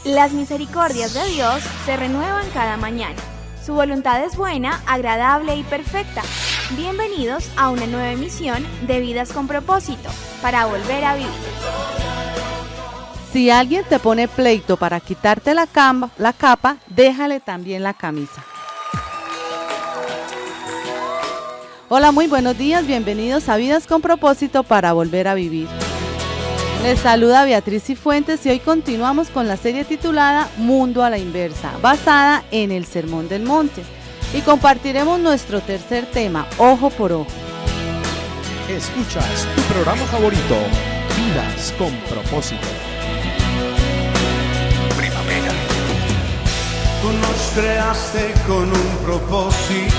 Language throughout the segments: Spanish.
Las misericordias de Dios se renuevan cada mañana. Su voluntad es buena, agradable y perfecta. Bienvenidos a una nueva emisión de Vidas con Propósito, para volver a vivir. Si alguien te pone pleito para quitarte la capa, déjale también la camisa. Hola, muy buenos días, bienvenidos a Vidas con Propósito para volver a vivir. Les saluda Beatriz Cifuentes y hoy continuamos con la serie titulada Mundo a la Inversa, basada en el Sermón del Monte. Y compartiremos nuestro tercer tema, Ojo por Ojo. Escuchas tu programa favorito, Vidas con Propósito. Primavera. Tú nos creaste con un propósito.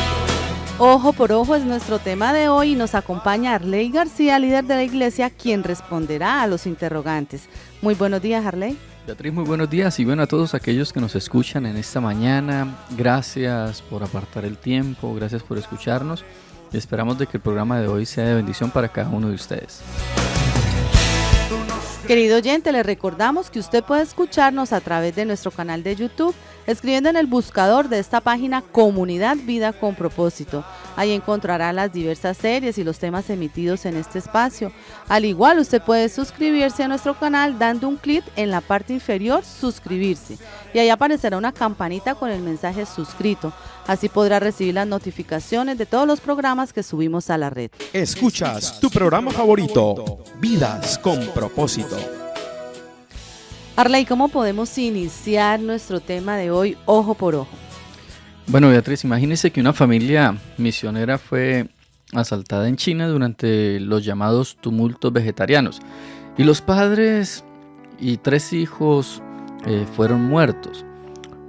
Ojo por Ojo es nuestro tema de hoy y nos acompaña Arley García, líder de la iglesia, quien responderá a los interrogantes. Muy buenos días, Arley. Beatriz, muy buenos días y bueno a todos aquellos que nos escuchan en esta mañana. Gracias por apartar el tiempo, gracias por escucharnos y esperamos de que el programa de hoy sea de bendición para cada uno de ustedes. Querido oyente, le recordamos que usted puede escucharnos a través de nuestro canal de YouTube, escribiendo en el buscador de esta página Comunidad Vida con Propósito. Ahí encontrará las diversas series y los temas emitidos en este espacio. Al igual, usted puede suscribirse a nuestro canal dando un clic en la parte inferior, suscribirse. Y ahí aparecerá una campanita con el mensaje suscrito. Así podrá recibir las notificaciones de todos los programas que subimos a la red. Escuchas tu programa favorito, Vidas con Propósito. Arley, ¿cómo podemos iniciar nuestro tema de hoy, Ojo por Ojo? Bueno, Beatriz, imagínese que una familia misionera fue asaltada en China durante los llamados tumultos vegetarianos y los padres y 3 hijos fueron muertos.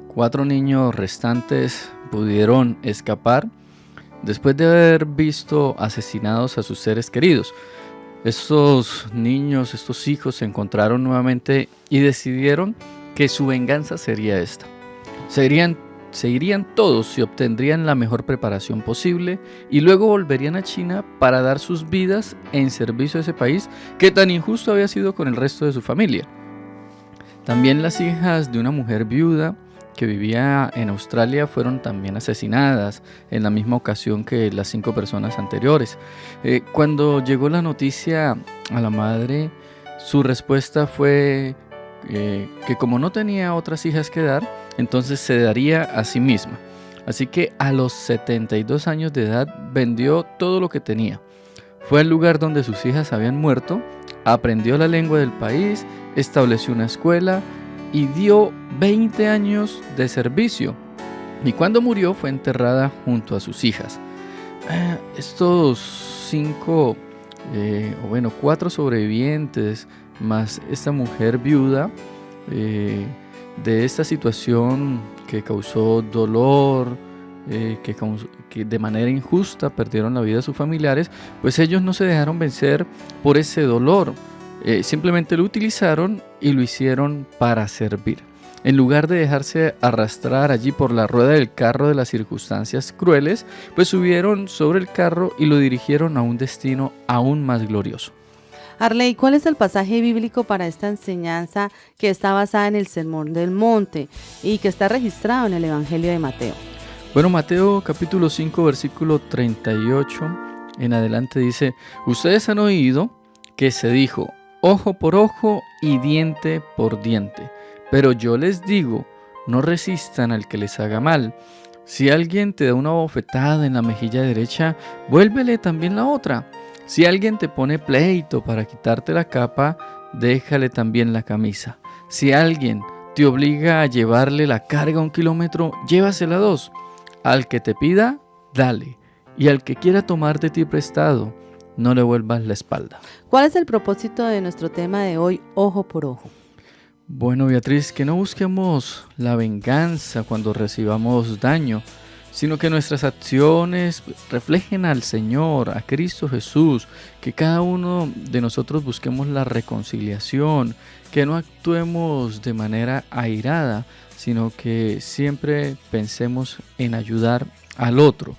4 niños restantes pudieron escapar después de haber visto asesinados a sus seres queridos. Estos niños, estos hijos se encontraron nuevamente y decidieron que su venganza sería esta. Se irían todos y obtendrían la mejor preparación posible y luego volverían a China para dar sus vidas en servicio a ese país que tan injusto había sido con el resto de su familia. También las hijas de una mujer viuda que vivía en Australia fueron también asesinadas en la misma ocasión que las 5 personas anteriores. Cuando llegó la noticia a la madre, su respuesta fue que como no tenía otras hijas que dar, entonces se daría a sí misma. Así que a los 72 años de edad vendió todo lo que tenía. Fue al lugar donde sus hijas habían muerto, aprendió la lengua del país, estableció una escuela y dio 20 años de servicio. Y cuando murió fue enterrada junto a sus hijas. Estos 4 sobrevivientes más esta mujer viuda de esta situación que causó dolor, que de manera injusta perdieron la vida de sus familiares, pues ellos no se dejaron vencer por ese dolor. Simplemente lo utilizaron y lo hicieron para servir. En lugar de dejarse arrastrar allí por la rueda del carro de las circunstancias crueles, pues subieron sobre el carro y lo dirigieron a un destino aún más glorioso. Arley, ¿cuál es el pasaje bíblico para esta enseñanza que está basada en el Sermón del Monte y que está registrado en el Evangelio de Mateo? Bueno, Mateo capítulo 5, versículo 38 en adelante dice: ustedes han oído que se dijo, ojo por ojo y diente por diente. Pero yo les digo, no resistan al que les haga mal. Si alguien te da una bofetada en la mejilla derecha, vuélvele también la otra. Si alguien te pone pleito para quitarte la capa, déjale también la camisa. Si alguien te obliga a llevarle la carga 1 kilómetro, llévasela 2. Al que te pida, dale. Y al que quiera tomar de ti prestado, no le vuelvas la espalda. ¿Cuál es el propósito de nuestro tema de hoy, Ojo por Ojo? Bueno, Beatriz, que no busquemos la venganza cuando recibamos daño, sino que nuestras acciones reflejen al Señor, a Cristo Jesús, que cada uno de nosotros busquemos la reconciliación, que no actuemos de manera airada, sino que siempre pensemos en ayudar al otro.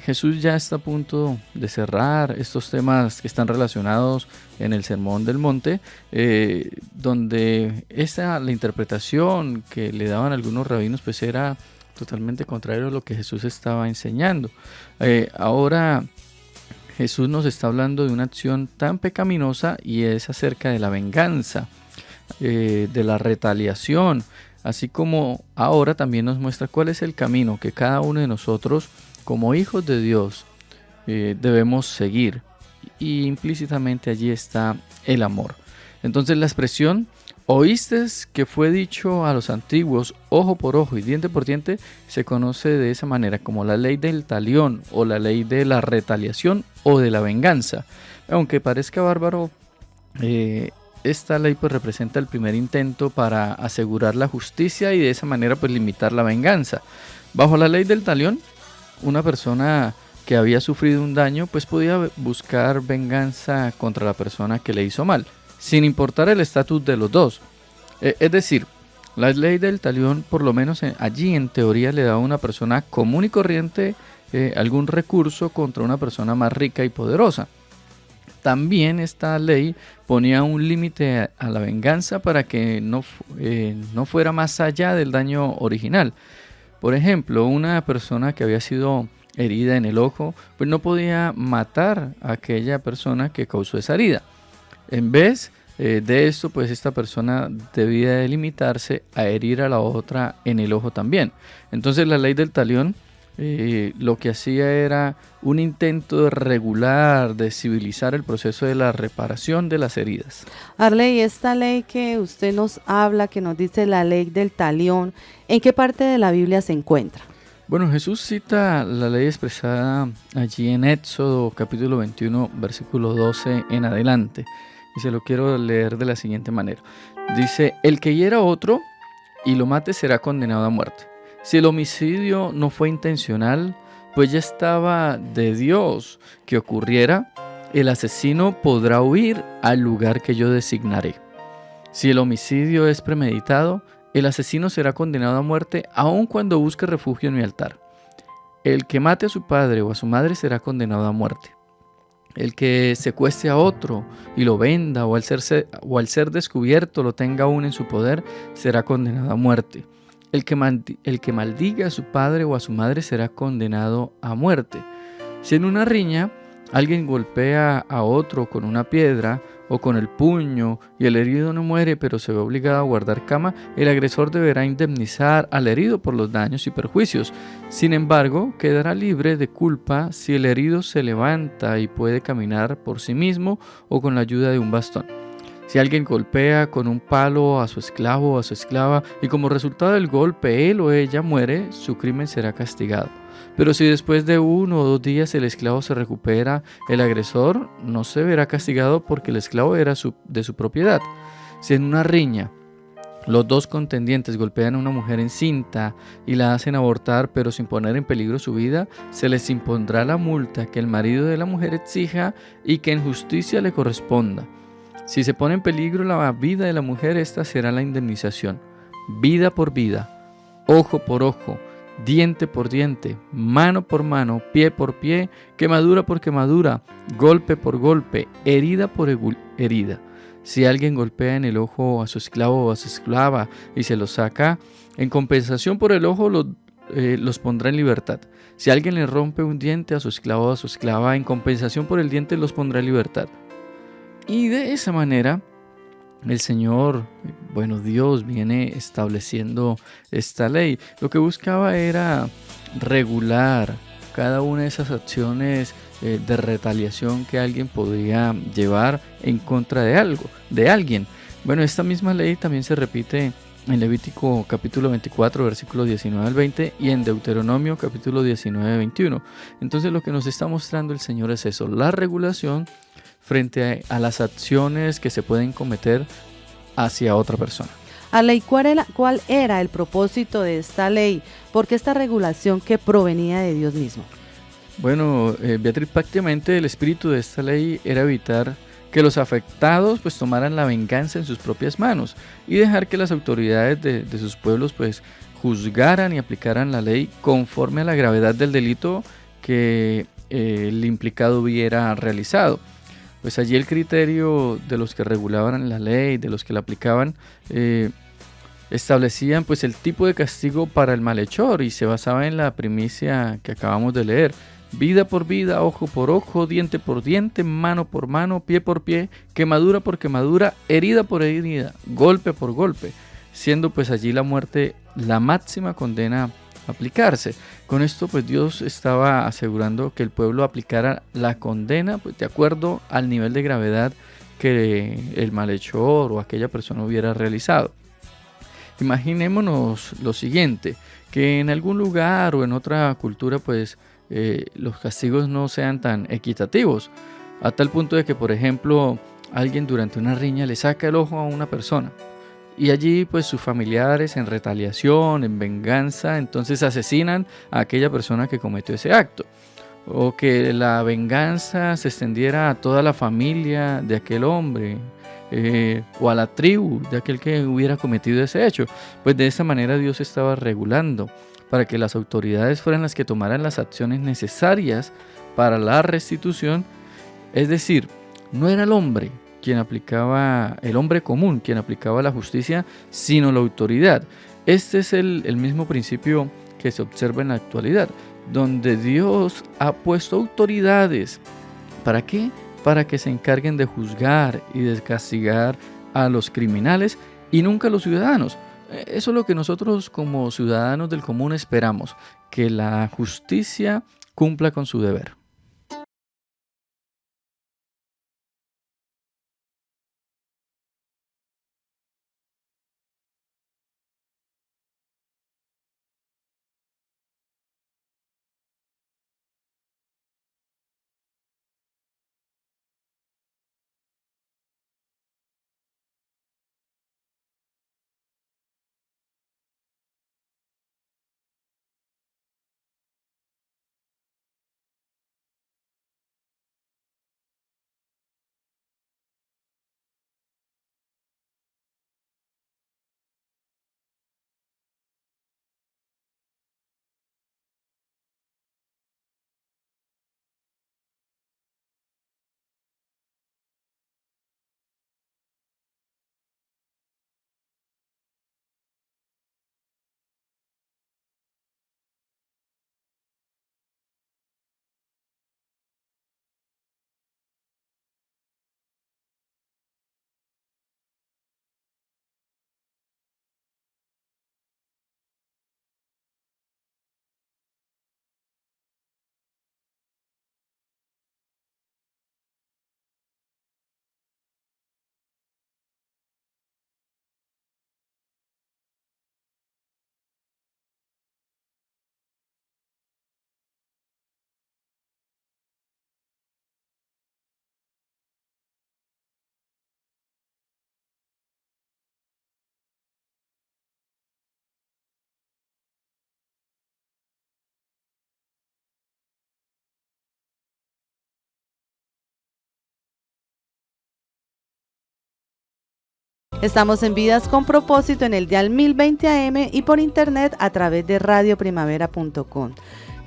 Jesús ya está a punto de cerrar estos temas que están relacionados en el Sermón del Monte, donde la interpretación que le daban algunos rabinos pues era totalmente contrario a lo que Jesús estaba enseñando. Ahora Jesús nos está hablando de una acción tan pecaminosa y es acerca de la venganza, de la retaliación, así como ahora también nos muestra cuál es el camino que cada uno de nosotros como hijos de Dios debemos seguir, y implícitamente allí está el amor. Entonces la expresión oíste que fue dicho a los antiguos ojo por ojo y diente por diente se conoce de esa manera como la ley del talión o la ley de la retaliación o de la venganza. Aunque parezca bárbaro, esta ley pues representa el primer intento para asegurar la justicia y de esa manera pues limitar la venganza. Bajo la ley del talión, una persona que había sufrido un daño pues podía buscar venganza contra la persona que le hizo mal, sin importar el estatus de los dos. Es decir, la ley del talión, por lo menos allí en teoría, le daba a una persona común y corriente algún recurso contra una persona más rica y poderosa. También esta ley ponía un límite a la venganza para que no fuera más allá del daño original. Por ejemplo, una persona que había sido herida en el ojo, pues no podía matar a aquella persona que causó esa herida. En vez de esto, pues esta persona debía de limitarse a herir a la otra en el ojo también. Entonces la ley del talión lo que hacía era un intento de regular, de civilizar el proceso de la reparación de las heridas. Arley, esta ley que usted nos habla, que nos dice la ley del talión, ¿en qué parte de la Biblia se encuentra? Bueno, Jesús cita la ley expresada allí en Éxodo capítulo 21, versículo 12 en adelante. Y se lo quiero leer de la siguiente manera. Dice, el que hiera a otro y lo mate será condenado a muerte. Si el homicidio no fue intencional, pues ya estaba de Dios que ocurriera, el asesino podrá huir al lugar que yo designaré. Si el homicidio es premeditado, el asesino será condenado a muerte aun cuando busque refugio en mi altar. El que mate a su padre o a su madre será condenado a muerte. El que secuestre a otro y lo venda o al ser descubierto lo tenga aún en su poder será condenado a muerte. El que maldiga a su padre o a su madre será condenado a muerte. Si en una riña alguien golpea a otro con una piedra o con el puño y el herido no muere pero se ve obligado a guardar cama, el agresor deberá indemnizar al herido por los daños y perjuicios. Sin embargo, quedará libre de culpa si el herido se levanta y puede caminar por sí mismo o con la ayuda de un bastón. Si alguien golpea con un palo a su esclavo o a su esclava y como resultado del golpe él o ella muere, su crimen será castigado. Pero si después de 1 o 2 días el esclavo se recupera, el agresor no se verá castigado porque el esclavo era de su propiedad. Si en una riña los dos contendientes golpean a una mujer encinta y la hacen abortar pero sin poner en peligro su vida, se les impondrá la multa que el marido de la mujer exija y que en justicia le corresponda. Si se pone en peligro la vida de la mujer, esta será la indemnización. Vida por vida, ojo por ojo, diente por diente, mano por mano, pie por pie, quemadura por quemadura, golpe por golpe, herida por herida. Si alguien golpea en el ojo a su esclavo o a su esclava y se lo saca, en compensación por el ojo los pondrá en libertad. Si alguien le rompe un diente a su esclavo o a su esclava, en compensación por el diente los pondrá en libertad. Y de esa manera el Señor, Dios viene estableciendo esta ley. Lo que buscaba era regular cada una de esas acciones de retaliación que alguien podía llevar en contra de alguien. Bueno, esta misma ley también se repite en Levítico capítulo 24, versículos 19 al 20 y en Deuteronomio capítulo 19, 21. Entonces lo que nos está mostrando el Señor es eso, la regulación frente a las acciones que se pueden cometer hacia otra persona. Arley, ¿cuál era el propósito de esta ley? ¿Por qué esta regulación que provenía de Dios mismo? Bueno, Beatriz, prácticamente el espíritu de esta ley era evitar que los afectados pues tomaran la venganza en sus propias manos y dejar que las autoridades de sus pueblos pues juzgaran y aplicaran la ley conforme a la gravedad del delito que el implicado hubiera realizado. Pues allí el criterio de los que regulaban la ley, de los que la aplicaban, establecían pues el tipo de castigo para el malhechor y se basaba en la primicia que acabamos de leer: vida por vida, ojo por ojo, diente por diente, mano por mano, pie por pie, quemadura por quemadura, herida por herida, golpe por golpe, siendo pues allí la muerte la máxima condena a aplicarse. Con esto pues Dios estaba asegurando que el pueblo aplicara la condena pues de acuerdo al nivel de gravedad que el malhechor o aquella persona hubiera realizado. Imaginémonos lo siguiente, que en algún lugar o en otra cultura pues los castigos no sean tan equitativos, a tal punto de que, por ejemplo, alguien durante una riña le saca el ojo a una persona y allí pues sus familiares en retaliación, en venganza, entonces asesinan a aquella persona que cometió ese acto, o que la venganza se extendiera a toda la familia de aquel hombre, o a la tribu de aquel que hubiera cometido ese hecho. Pues de esta manera Dios estaba regulando para que las autoridades fueran las que tomaran las acciones necesarias para la restitución. Es decir, no era el hombre común quien aplicaba la justicia, sino la autoridad. Este es el mismo principio que se observa en la actualidad, donde Dios ha puesto autoridades. ¿Para qué? Para que se encarguen de juzgar y de castigar a los criminales y nunca a los ciudadanos. Eso es lo que nosotros como ciudadanos del común esperamos, que la justicia cumpla con su deber. Estamos en Vidas con Propósito en el dial 1020 AM y por internet a través de radioprimavera.com,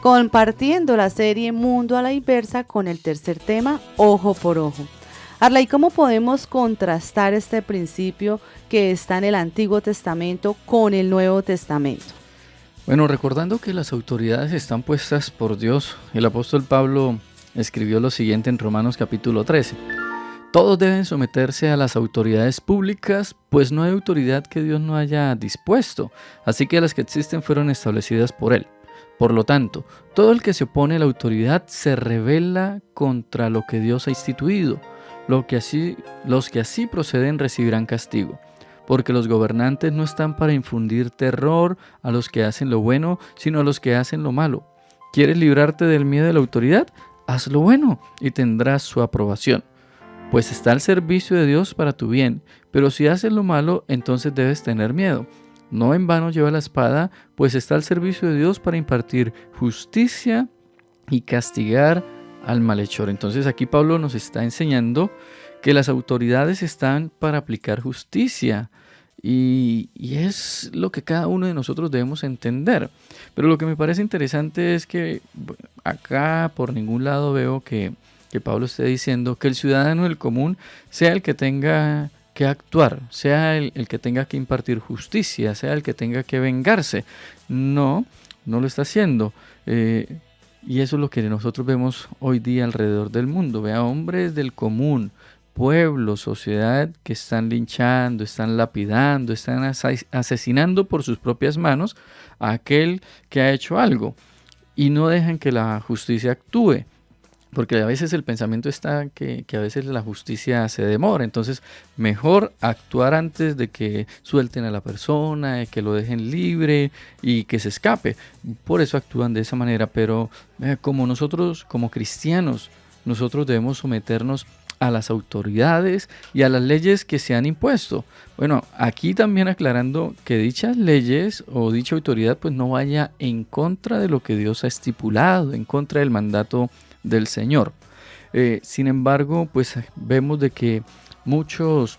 compartiendo la serie Mundo a la Inversa con el tercer tema, Ojo por Ojo. Arley, ¿cómo podemos contrastar este principio que está en el Antiguo Testamento con el Nuevo Testamento? Bueno, recordando que las autoridades están puestas por Dios, el apóstol Pablo escribió lo siguiente en Romanos capítulo 13. Todos deben someterse a las autoridades públicas, pues no hay autoridad que Dios no haya dispuesto, así que las que existen fueron establecidas por Él. Por lo tanto, todo el que se opone a la autoridad se rebela contra lo que Dios ha instituido. Los que así proceden recibirán castigo, porque los gobernantes no están para infundir terror a los que hacen lo bueno, sino a los que hacen lo malo. ¿Quieres librarte del miedo de la autoridad? Haz lo bueno y tendrás su aprobación. Pues está al servicio de Dios para tu bien, pero si haces lo malo, entonces debes tener miedo. No en vano lleva la espada, pues está al servicio de Dios para impartir justicia y castigar al malhechor. Entonces aquí Pablo nos está enseñando que las autoridades están para aplicar justicia Y es lo que cada uno de nosotros debemos entender. Pero lo que me parece interesante es que acá por ningún lado veo que Pablo esté diciendo que el ciudadano del común sea el que tenga que actuar, sea el que tenga que impartir justicia, sea el que tenga que vengarse. No lo está haciendo. Y eso es lo que nosotros vemos hoy día alrededor del mundo. Vea, hombres del común, pueblo, sociedad que están linchando, están lapidando, están asesinando por sus propias manos a aquel que ha hecho algo y no dejan que la justicia actúe. Porque a veces el pensamiento está que a veces la justicia se demora, entonces mejor actuar antes de que suelten a la persona, de que lo dejen libre y que se escape. Por eso actúan de esa manera, pero como nosotros, como cristianos, nosotros debemos someternos a las autoridades y a las leyes que se han impuesto. Bueno, aquí también aclarando que dichas leyes o dicha autoridad pues no vaya en contra de lo que Dios ha estipulado, en contra del mandato del Señor. Sin embargo, pues vemos de que muchos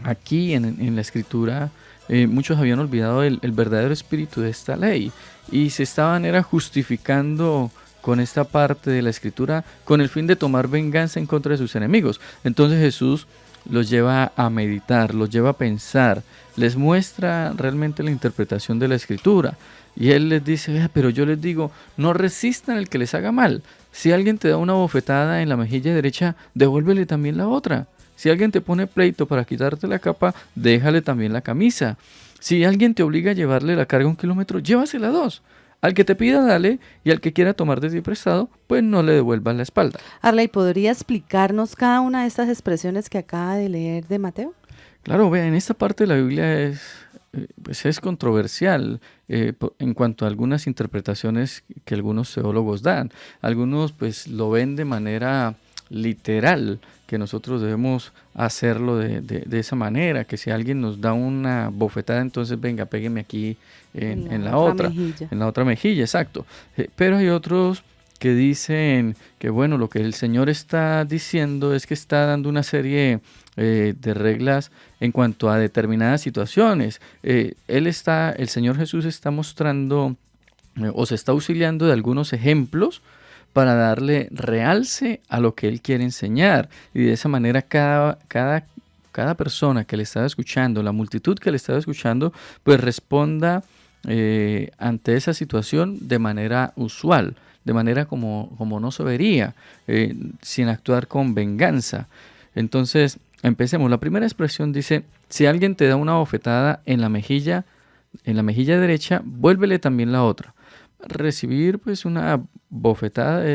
aquí en la escritura, muchos habían olvidado el verdadero espíritu de esta ley y se estaban justificando con esta parte de la escritura con el fin de tomar venganza en contra de sus enemigos. Entonces Jesús los lleva a meditar, los lleva a pensar, les muestra realmente la interpretación de la escritura. Y Él les dice, pero yo les digo, no resistan al que les haga mal. Si alguien te da una bofetada en la mejilla derecha, devuélvele también la otra. Si alguien te pone pleito para quitarte la capa, déjale también la camisa. Si alguien te obliga a llevarle la carga 1 kilómetro, llévasela 2. Al que te pida, dale, y al que quiera tomar de ti prestado, pues no le devuelvas la espalda. Arley, ¿podría explicarnos cada una de estas expresiones que acaba de leer de Mateo? Claro, vean, en esta parte de la Biblia es controversial en cuanto a algunas interpretaciones que algunos teólogos dan. Algunos pues lo ven de manera literal, que nosotros debemos hacerlo de esa manera, que si alguien nos da una bofetada, entonces venga, pégueme aquí en la otra mejilla, exacto. Pero hay otros que dicen que bueno, lo que el Señor está diciendo es que está dando una serie de reglas en cuanto a determinadas situaciones. El Señor Jesús está mostrando o se está auxiliando de algunos ejemplos para darle realce a lo que Él quiere enseñar. Y de esa manera cada persona que le estaba escuchando, la multitud que le estaba escuchando, pues responda ante esa situación de manera usual, de manera como no se vería, sin actuar con venganza. Entonces, empecemos. La primera expresión dice, si alguien te da una bofetada en la mejilla derecha, vuélvele también la otra. Recibir pues una bofetada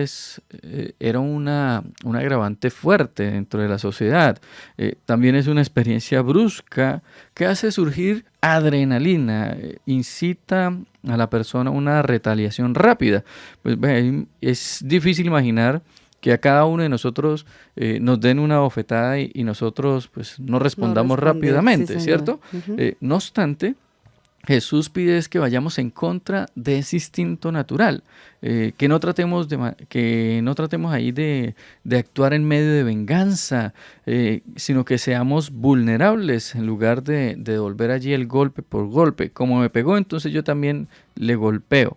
era un agravante fuerte dentro de la sociedad. También es una experiencia brusca que hace surgir adrenalina, incita a la persona a una retaliación rápida. Pues es difícil imaginar que a cada uno de nosotros nos den una bofetada y nosotros pues no respondamos rápidamente, sí, ¿cierto? Uh-huh. No obstante, Jesús pide es que vayamos en contra de ese instinto natural, que no tratemos ahí de actuar en medio de venganza, sino que seamos vulnerables en lugar de devolver allí el golpe por golpe. Como me pegó, entonces yo también le golpeo.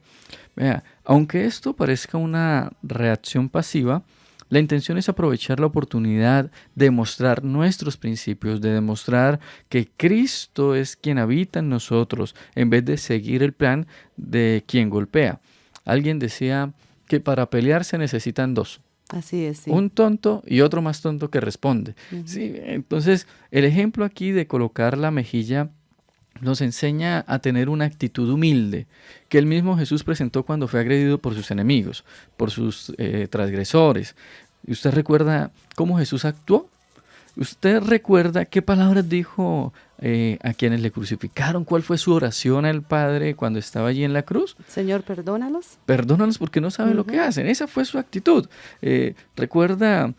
Vea, aunque esto parezca una reacción pasiva, la intención es aprovechar la oportunidad de mostrar nuestros principios, de demostrar que Cristo es quien habita en nosotros, en vez de seguir el plan de quien golpea. Alguien decía que para pelear se necesitan 2. Así es, sí. Un tonto y otro más tonto que responde. Uh-huh. Sí, entonces, el ejemplo aquí de colocar la mejilla nos enseña a tener una actitud humilde que el mismo Jesús presentó cuando fue agredido por sus enemigos, por sus transgresores. ¿Y usted recuerda cómo Jesús actuó? ¿Usted recuerda qué palabras dijo a quienes le crucificaron? ¿Cuál fue su oración al Padre cuando estaba allí en la cruz? Señor, perdónalos. Perdónalos porque no saben lo que hacen. Esa fue su actitud. Recuerda,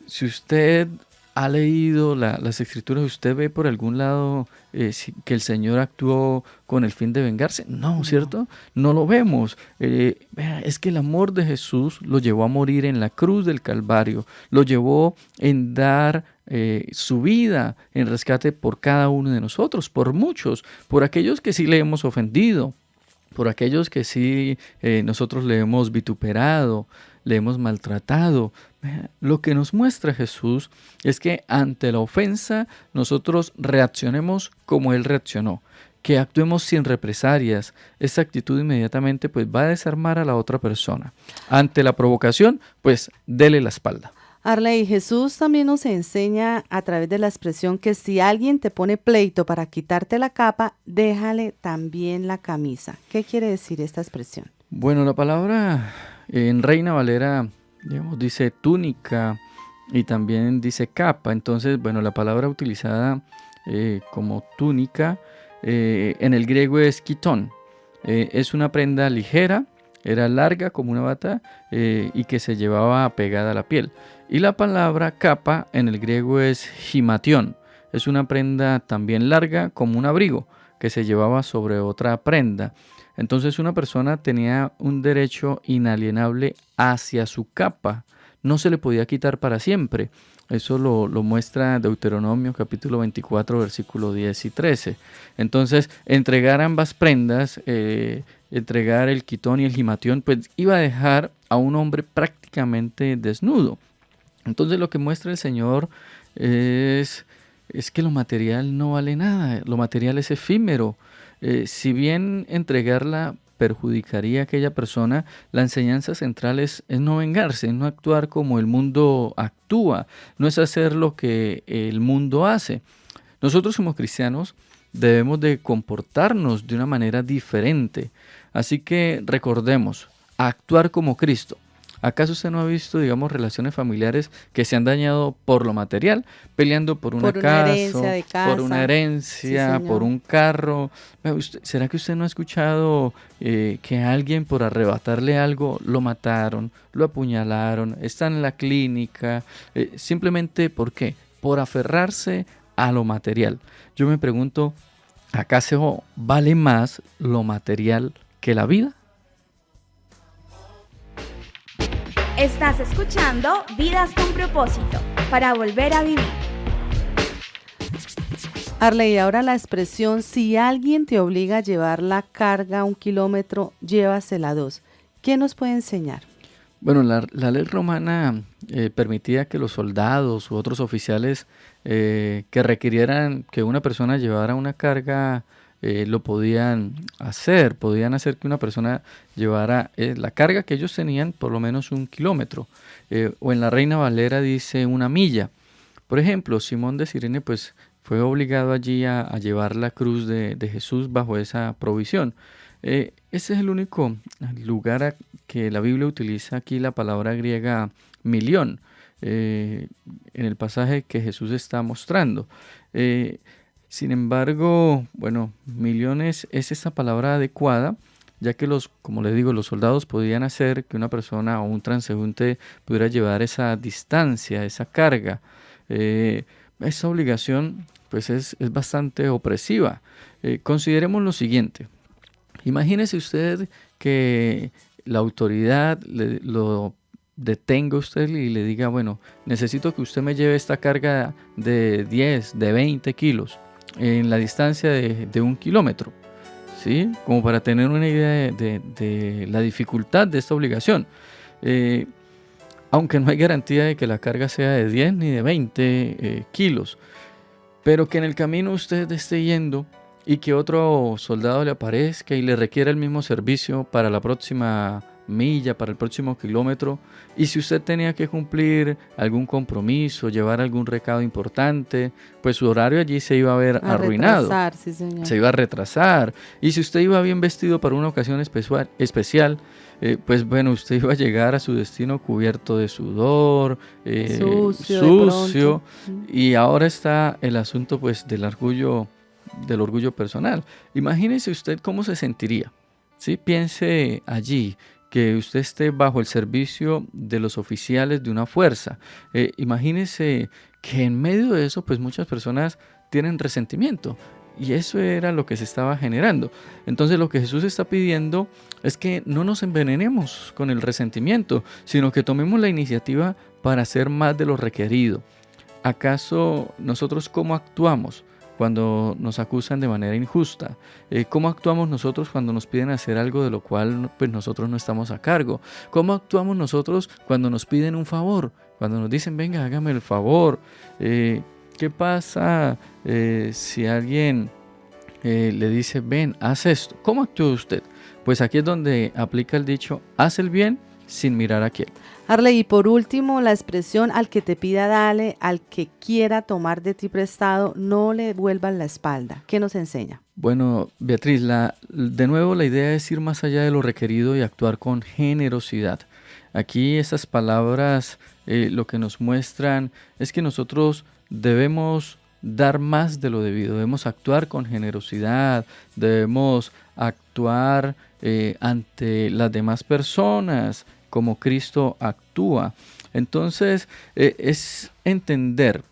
si usted ha leído las escrituras, ¿usted ve por algún lado que el Señor actuó con el fin de vengarse? No, ¿cierto? No lo vemos. Es que el amor de Jesús lo llevó a morir en la cruz del Calvario, lo llevó en dar su vida en rescate por cada uno de nosotros, por muchos, por aquellos que sí le hemos ofendido, por aquellos que sí nosotros le hemos vituperado, le hemos maltratado. Lo que nos muestra Jesús es que ante la ofensa nosotros reaccionemos como Él reaccionó, que actuemos sin represalias. Esta actitud inmediatamente pues va a desarmar a la otra persona. Ante la provocación, pues dele la espalda. Arley, Jesús también nos enseña a través de la expresión que si alguien te pone pleito para quitarte la capa, déjale también la camisa. ¿Qué quiere decir esta expresión? Bueno, la palabra en Reina Valera, digamos, dice túnica y también dice capa. Entonces, bueno, la palabra utilizada como túnica en el griego es kitón. Es una prenda ligera, era larga como una bata y que se llevaba pegada a la piel. Y la palabra capa en el griego es himatión. Es una prenda también larga como un abrigo que se llevaba sobre otra prenda. Entonces una persona tenía un derecho inalienable hacia su capa. No se le podía quitar para siempre. Eso lo muestra Deuteronomio capítulo 24, versículo 10 y 13. Entonces, entregar ambas prendas, entregar el quitón y el himatión, pues iba a dejar a un hombre prácticamente desnudo. Entonces lo que muestra el Señor es que lo material no vale nada, lo material es efímero. Si bien entregarla perjudicaría a aquella persona, la enseñanza central es no vengarse, no actuar como el mundo actúa, no es hacer lo que el mundo hace. Nosotros como cristianos debemos de comportarnos de una manera diferente. Así que recordemos, actuar como Cristo. ¿Acaso usted no ha visto, digamos, relaciones familiares que se han dañado por lo material, peleando por una casa, por una herencia, sí, por un carro? ¿Será que usted no ha escuchado que a alguien por arrebatarle algo lo mataron, lo apuñalaron, está en la clínica? Simplemente, ¿por qué? Por aferrarse a lo material. Yo me pregunto, ¿acaso vale más lo material que la vida? Estás escuchando Vidas con Propósito, para volver a vivir. Arley, ahora la expresión, si alguien te obliga a llevar la carga 1 kilómetro, llévasela 2. ¿Qué nos puede enseñar? Bueno, la ley romana permitía que los soldados u otros oficiales que requirieran que una persona llevara una carga, lo podían hacer que una persona llevara la carga que ellos tenían por lo menos 1 kilómetro, o en la Reina Valera dice 1 milla. Por ejemplo, Simón de Cirene pues fue obligado allí a llevar la cruz de Jesús bajo esa provisión. Ese es el único lugar que la Biblia utiliza aquí la palabra griega milión, en el pasaje que Jesús está mostrando. Sin embargo, bueno, millones es esta palabra adecuada, ya que como les digo, los soldados podían hacer que una persona o un transeúnte pudiera llevar esa distancia, esa carga. Esa obligación pues es bastante opresiva. Consideremos lo siguiente. Imagínese usted que la autoridad lo detenga usted y le diga, bueno, necesito que usted me lleve esta carga de 10, de 20 kilos en la distancia de 1 kilómetro, ¿sí? Como para tener una idea de la dificultad de esta obligación. Aunque no hay garantía de que la carga sea de 10 ni de 20 kilos, pero que en el camino usted esté yendo y que otro soldado le aparezca y le requiera el mismo servicio para la próxima milla, para el próximo kilómetro, y si usted tenía que cumplir algún compromiso, llevar algún recado importante, pues su horario allí se iba a ver arruinado, sí, señor. Se iba a retrasar, y si usted iba bien vestido para una ocasión especial, pues bueno, usted iba a llegar a su destino cubierto de sudor, sucio, y ahora está el asunto pues del orgullo personal. Imagínese usted cómo se sentiría, ¿sí? Piense allí, que usted esté bajo el servicio de los oficiales de una fuerza. Imagínese que en medio de eso, pues muchas personas tienen resentimiento. Y eso era lo que se estaba generando. Entonces lo que Jesús está pidiendo es que no nos envenenemos con el resentimiento, sino que tomemos la iniciativa para hacer más de lo requerido. ¿Acaso nosotros cómo actuamos cuando nos acusan de manera injusta? ¿Cómo actuamos nosotros cuando nos piden hacer algo de lo cual pues, nosotros no estamos a cargo? ¿Cómo actuamos nosotros cuando nos piden un favor? Cuando nos dicen, venga, hágame el favor. ¿Qué pasa si alguien le dice, ven, haz esto? ¿Cómo actúa usted? Pues aquí es donde aplica el dicho, haz el bien sin mirar a quién. Arley, y por último, la expresión al que te pida dale, al que quiera tomar de ti prestado, no le vuelvas la espalda. ¿Qué nos enseña? Bueno, Beatriz, de nuevo la idea es ir más allá de lo requerido y actuar con generosidad. Aquí esas palabras lo que nos muestran es que nosotros debemos dar más de lo debido, debemos actuar con generosidad, debemos actuar ante las demás personas como Cristo actúa. Entonces es entender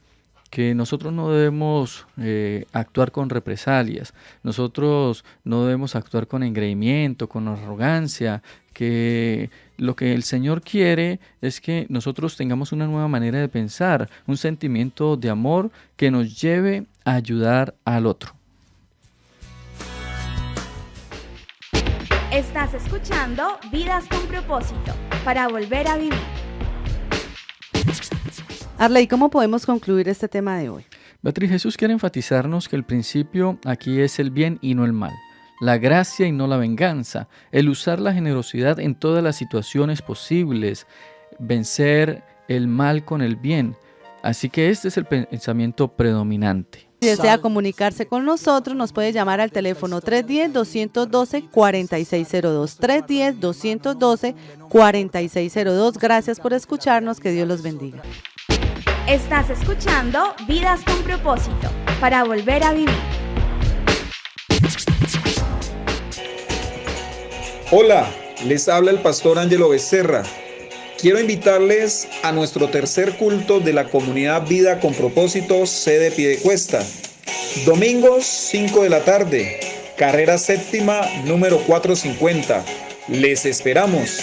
que nosotros no debemos actuar con represalias, nosotros no debemos actuar con engreimiento, con arrogancia, que lo que el Señor quiere es que nosotros tengamos una nueva manera de pensar, un sentimiento de amor que nos lleve a ayudar al otro. Estás escuchando Vidas con Propósito, para volver a vivir. Arley, ¿cómo podemos concluir este tema de hoy? Beatriz, Jesús quiere enfatizarnos que el principio aquí es el bien y no el mal, la gracia y no la venganza, el usar la generosidad en todas las situaciones posibles, vencer el mal con el bien. Así que este es el pensamiento predominante. Si desea comunicarse con nosotros, nos puede llamar al teléfono 310-212-4602, 310-212-4602. Gracias por escucharnos, que Dios los bendiga. Estás escuchando Vidas con Propósito, para volver a vivir. Hola, les habla el pastor Ángelo Becerra. Quiero invitarles a nuestro tercer culto de la comunidad Vida con Propósito, sede Piedecuesta. Domingos 5 de la tarde, carrera séptima, número 450. Les esperamos.